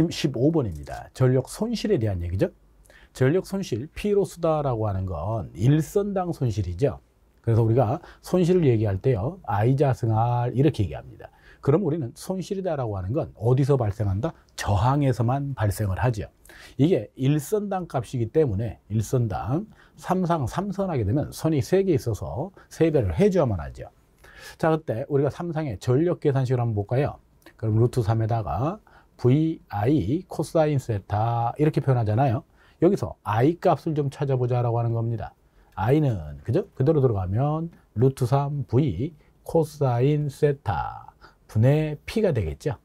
15번입니다. 전력 손실에 대한 얘기죠. 전력 손실, P로스다라고 하는 건 일선당 손실이죠. 그래서 우리가 손실을 얘기할 때요, I-R 이렇게 얘기합니다. 그럼 우리는 손실이다라고 하는 건 어디서 발생한다? 저항에서만 발생을 하죠. 이게 일선당 값이기 때문에 일선당 삼선하게 되면 선이 3개 있어서 3배를 해줘야만 하죠. 자, 그때 우리가 삼상의 전력 계산식을 한번 볼까요? 그럼 루트 3에다가 VI 코사인 세타 이렇게 표현하잖아요. 여기서 I 값을 좀 찾아보자라고 하는 겁니다. I는 그죠? 그대로 들어가면 루트 3 V 코사인 세타 분의 P가 되겠죠.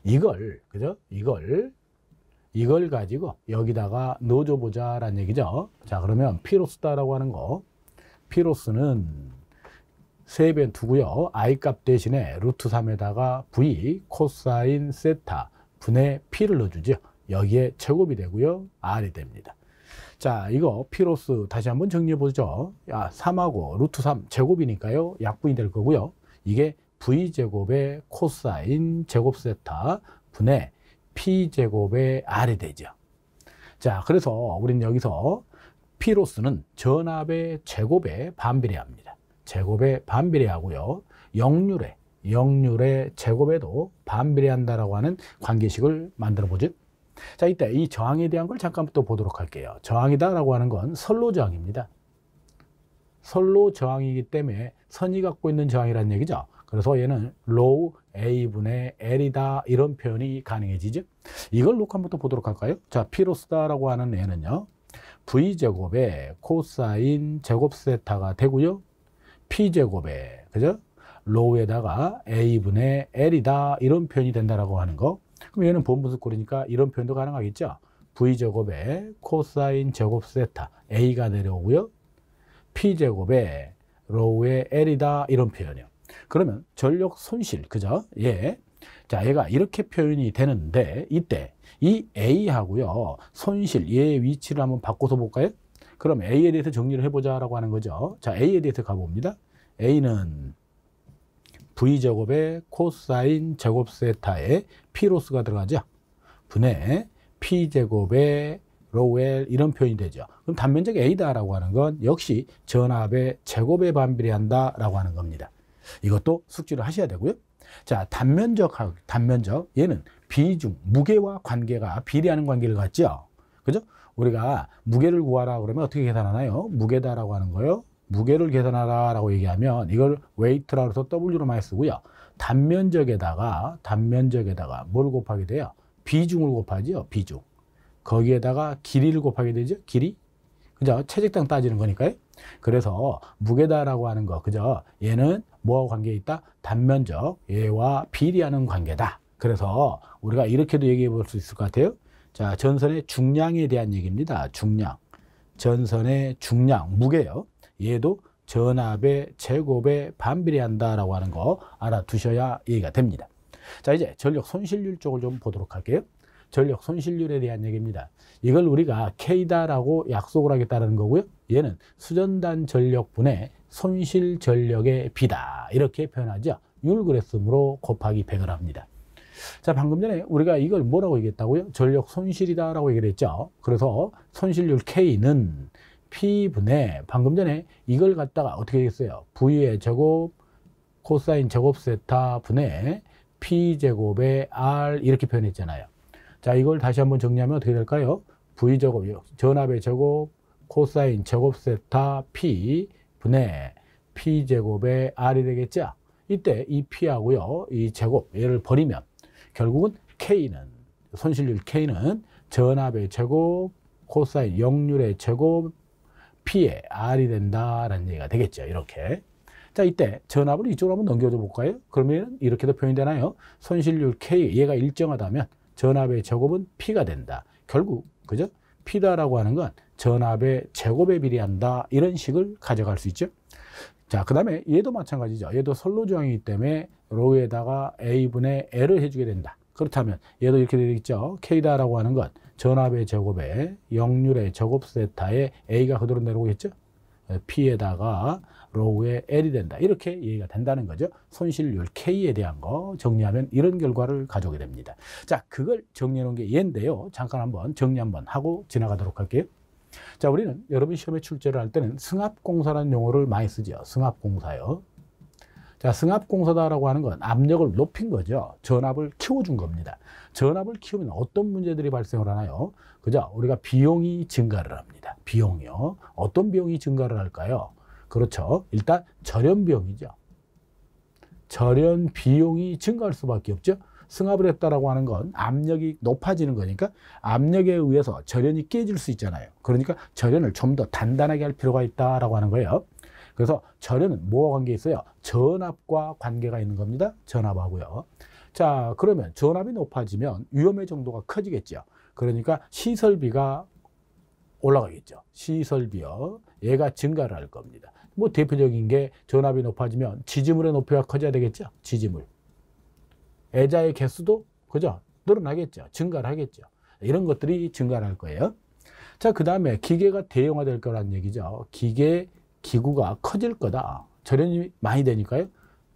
이걸 그죠? 이걸 가지고 여기다가 넣어줘 보자라는 얘기죠. 자, 그러면 P로스다라고 하는 거, P로스는 3배 두고요. I 값 대신에 루트 3에다가 V 코사인 세타 분의 P를 넣어주죠. 여기에 제곱이 되고요. R이 됩니다. 자, 이거 P로스 다시 한번 정리해 보죠. 3하고 루트 3 제곱이니까요. 약분이 될 거고요. 이게 V제곱의 코사인 제곱 세타 분의 P제곱의 R이 되죠. 자, 그래서 우리는 여기서 P로스는 전압의 제곱에 반비례합니다. 제곱에 반비례하고요. 역률의 제곱에도 반비례한다라고 하는 관계식을 만들어 보죠. 자, 이때 이 저항에 대한 걸 잠깐 또 보도록 할게요. 저항이다라고 하는 건 선로 저항입니다. 선로 저항이기 때문에 선이 갖고 있는 저항이라는 얘기죠. 그래서 얘는 로우 A분의 L이다 이런 표현이 가능해지죠. 이걸 놓고 한번 또 보도록 할까요? 자, P로스다라고 하는 애는요, V제곱의 코사인 제곱 세타가 되고요. P제곱에 그죠? 로우에다가 A분의 L이다 이런 표현이 된다라고 하는 거. 그럼 얘는 본분수꼴이니까 이런 표현도 가능하겠죠. V제곱에 코사인 제곱 세타 A가 내려오고요. P제곱에 로우의 L이다 이런 표현이요. 그러면 전력 손실 그죠? 예. 자, 얘가 이렇게 표현이 되는데 이때 이 A하고요 손실 얘의 위치를 한번 바꿔서 볼까요? 그럼 A에 대해서 정리를 해보자라고 하는 거죠. 자, A에 대해서 가봅니다. A는 V제곱의 코사인 제곱 세타에 P로스가 들어가죠. 분의 P제곱의 로우 L 이런 표현이 되죠. 그럼 단면적 A다라고 하는 건 역시 전압의 제곱에 반비례한다라고 하는 겁니다. 이것도 숙지를 하셔야 되고요. 자, 단면적 얘는 비중, 무게와 관계가 비례하는 관계를 갖죠. 그죠? 우리가 무게를 구하라 그러면 어떻게 계산하나요? 무게다라고 하는 거요. 무게를 계산하라라고 얘기하면 이걸 웨이트라고 해서 W로 많이 쓰고요. 단면적에다가 뭘 곱하게 돼요? 비중을 곱하죠. 비중. 거기에다가 길이를 곱하게 되죠. 길이. 그죠? 체직당 따지는 거니까요. 그래서 무게다라고 하는 거, 그죠? 얘는 뭐하고 관계에 있다? 단면적, 얘와 비례하는 관계다. 그래서 우리가 이렇게도 얘기해 볼 수 있을 것 같아요. 자, 전선의 중량에 대한 얘기입니다. 중량. 전선의 중량, 무게요. 얘도 전압의 제곱에 반비례한다라고 하는 거 알아두셔야 이해가 됩니다. 자, 이제 전력 손실률 쪽을 좀 보도록 할게요. 전력 손실률에 대한 얘기입니다. 이걸 우리가 K다라고 약속을 하겠다는 거고요. 얘는 수전단 전력분의 손실 전력의 비다 이렇게 표현하죠. 율그레스므로 곱하기 100을 합니다. 자, 방금 전에 우리가 이걸 뭐라고 얘기했다고요? 전력 손실이다라고 얘기를 했죠. 그래서 손실률 K는 P분의 방금 전에 이걸 갖다가 어떻게 했어요? V의 제곱 코사인 제곱 세타 분의 P제곱의 R 이렇게 표현했잖아요. 자, 이걸 다시 한번 정리하면 어떻게 될까요? V제곱, 전압의 제곱, 코사인 제곱 세타 P 분의 P제곱의 R이 되겠죠? 이때 이 P하고요, 이 제곱, 얘를 버리면 결국은 K는, 손실률 K는 전압의 제곱, 코사인 역률의 제곱, P의 R이 된다라는 얘기가 되겠죠. 이렇게. 자, 이때 전압을 이쪽으로 한번 넘겨줘 볼까요? 그러면 이렇게도 표현이 되나요? 손실률 K, 얘가 일정하다면 전압의 제곱은 P가 된다. 결국, 그죠? P다라고 하는 건 전압의 제곱에 비례한다. 이런 식을 가져갈 수 있죠. 자, 그 다음에 얘도 마찬가지죠. 얘도 선로저항이기 때문에 로우에다가 A분의 L을 해주게 된다. 그렇다면 얘도 이렇게 되겠죠. K다라고 하는 건 전압의 제곱에 역률의 제곱 세타에 A가 그대로 내려오겠죠. P에다가 로우에 L이 된다. 이렇게 얘기가 된다는 거죠. 손실률 K에 대한 거 정리하면 이런 결과를 가져오게 됩니다. 자, 그걸 정리해 놓은 게 얘인데요. 잠깐 한번 정리 한번 하고 지나가도록 할게요. 자, 우리는 여러분 시험에 출제를 할 때는 승합공사라는 용어를 많이 쓰죠. 승합공사요. 자, 승합공사다라고 하는 건 압력을 높인 거죠. 전압을 키워준 겁니다. 전압을 키우면 어떤 문제들이 발생을 하나요? 그죠? 우리가 비용이 증가를 합니다. 비용이요. 어떤 비용이 증가를 할까요? 그렇죠. 일단 절연 비용이죠. 절연 비용이 증가할 수밖에 없죠. 승합을 했다라고 하는 건 압력이 높아지는 거니까 압력에 의해서 절연이 깨질 수 있잖아요. 그러니까 절연을 좀 더 단단하게 할 필요가 있다라고 하는 거예요. 그래서 절연은 뭐와 관계 있어요? 전압과 관계가 있는 겁니다. 전압하고요. 자, 그러면 전압이 높아지면 위험의 정도가 커지겠죠. 그러니까 시설비가 올라가겠죠. 시설비요. 얘가 증가를 할 겁니다. 뭐 대표적인 게 전압이 높아지면 지지물의 높이가 커져야 되겠죠. 지지물. 애자의 개수도 그죠? 늘어나겠죠. 증가를 하겠죠. 이런 것들이 증가를 할 거예요. 자, 그 다음에 기계가 대형화될 거라는 얘기죠. 기구가 커질 거다. 절연이 많이 되니까요.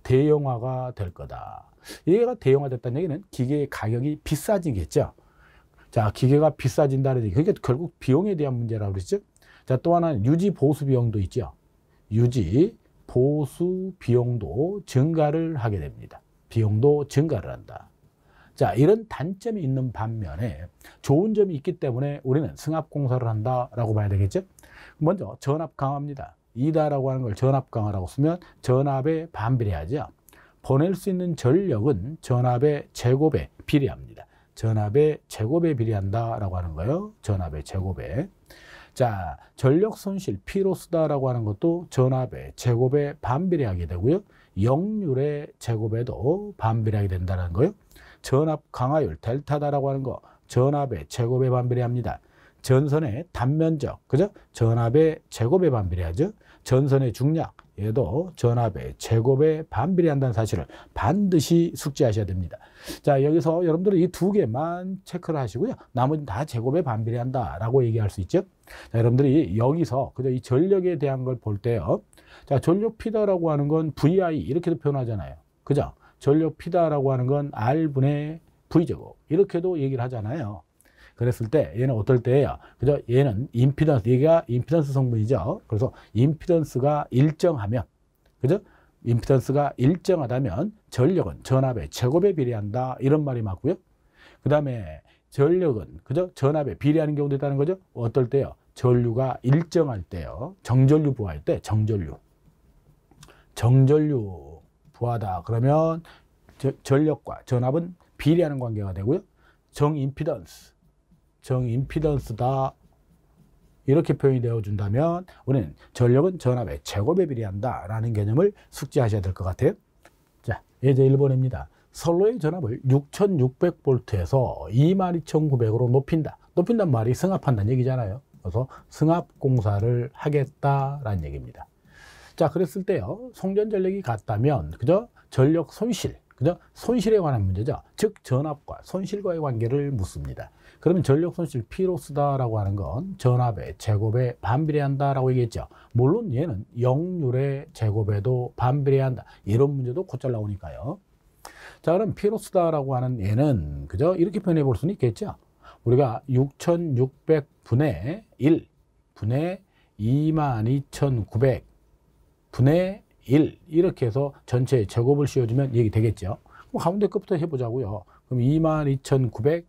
대형화가 될 거다. 얘가 대형화됐다는 얘기는 기계의 가격이 비싸지겠죠. 자, 기계가 비싸진다는 얘기. 그게 결국 비용에 대한 문제라고 그랬죠. 자, 또 하나는 유지 보수 비용도 있죠. 유지 보수 비용도 증가를 하게 됩니다. 비용도 증가를 한다. 자, 이런 단점이 있는 반면에 좋은 점이 있기 때문에 우리는 승합공사를 한다라고 봐야 되겠죠. 먼저 전압 강화입니다. 이다라고 하는 걸 전압 강화라고 쓰면 전압에 반비례하죠. 보낼 수 있는 전력은 전압의 제곱에 비례합니다. 전압의 제곱에 비례한다라고 하는 거예요. 전압의 제곱에. 자, 전력 손실 P로스다라고 하는 것도 전압의 제곱에 반비례하게 되고요. 역률의 제곱에도 반비례하게 된다는 거예요. 전압 강화율 델타다라고 하는 거 전압의 제곱에 반비례합니다. 전선의 단면적, 그죠? 전압의 제곱에 반비례하죠. 전선의 중량, 얘도 전압의 제곱에 반비례한다는 사실을 반드시 숙지하셔야 됩니다. 자, 여기서 여러분들은 이 두 개만 체크를 하시고요. 나머지는 다 제곱에 반비례한다라고 얘기할 수 있죠. 자, 여러분들이 여기서 그죠? 이 전력에 대한 걸 볼 때요. 자, 전력 P다라고 하는 건 VI 이렇게도 표현하잖아요. 그죠? 전력 P다라고 하는 건 R분의 V제곱 이렇게도 얘기를 하잖아요. 그랬을 때 얘는 어떨 때예요? 그죠? 얘는 임피던스, 얘가 임피던스 성분이죠. 그래서 임피던스가 일정하면, 그죠? 임피던스가 일정하다면 전력은 전압의 제곱에 비례한다. 이런 말이 맞고요. 그 다음에 전력은, 그죠? 전압에 비례하는 경우도 있다는 거죠. 어떨 때요? 전류가 일정할 때요. 정전류 부하일 때, 정전류 부하다. 그러면 전력과 전압은 비례하는 관계가 되고요. 정임피던스다 이렇게 표현이 되어준다면 우리는 전력은 전압의 제곱에 비례한다 라는 개념을 숙지하셔야 될 것 같아요. 자, 예제 1번입니다. 선로의 전압을 6600V에서 22900으로 높인단 말이 승합한다는 얘기잖아요. 그래서 승합공사를 하겠다라는 얘기입니다. 자, 그랬을 때요, 송전전력이 같다면 그죠? 전력 손실, 그죠? 손실에 관한 문제죠. 즉 전압과 손실과의 관계를 묻습니다. 그러면 전력 손실 P로스다라고 하는 건 전압의 제곱에 반비례한다라고 얘기했죠. 물론 얘는 역률의 제곱에도 반비례한다. 이런 문제도 곧잘 나오니까요. 자, 그럼 P로스다라고 하는 얘는 그죠? 이렇게 표현해 볼 수는 있겠죠. 우리가 6600분의 1 분의 22900 분의 1 이렇게 해서 전체 제곱을 씌워주면 얘기 되겠죠. 그럼 가운데 것부터 해보자고요. 그럼 22900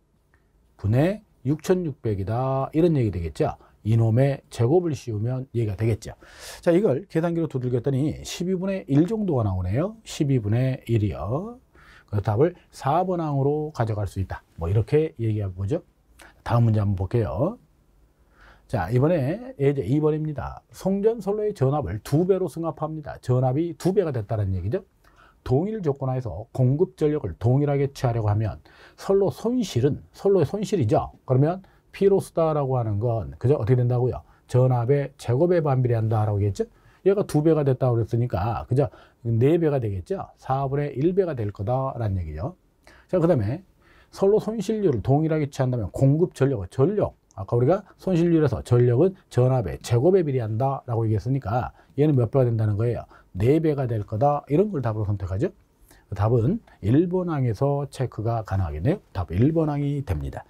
분의 6600이다 이런 얘기 되겠죠. 이놈의 제곱을 씌우면 얘기가 되겠죠. 자, 이걸 계산기로 두들겼더니 12분의 1 정도가 나오네요. 12분의 1이요. 그 답을 4번 항으로 가져갈 수 있다. 뭐 이렇게 얘기해 보죠. 다음 문제 한번 볼게요. 자, 이번에 예제 2번입니다. 송전선로의 전압을 2배로 승합합니다. 전압이 2배가 됐다는 얘기죠. 동일 조건하에서 공급 전력을 동일하게 취하려고 하면 선로의 손실이죠. 그러면 P로스다라고 하는 건 그죠? 어떻게 된다고요? 전압의 제곱에 반비례한다라고 하겠죠? 얘가 2배가 됐다고 그랬으니까 그죠? 4배가 되겠죠? 4분의 1배가 될 거다라는 얘기죠. 자, 그 다음에 선로 손실률을 동일하게 취한다면 공급 전력 아까 우리가 손실률에서 전력은 전압의 제곱에 비례한다 라고 얘기했으니까 얘는 몇 배가 된다는 거예요? 4배가 될 거다. 이런 걸 답으로 선택하죠. 답은 1번항에서 체크가 가능하겠네요. 답 1번항이 됩니다.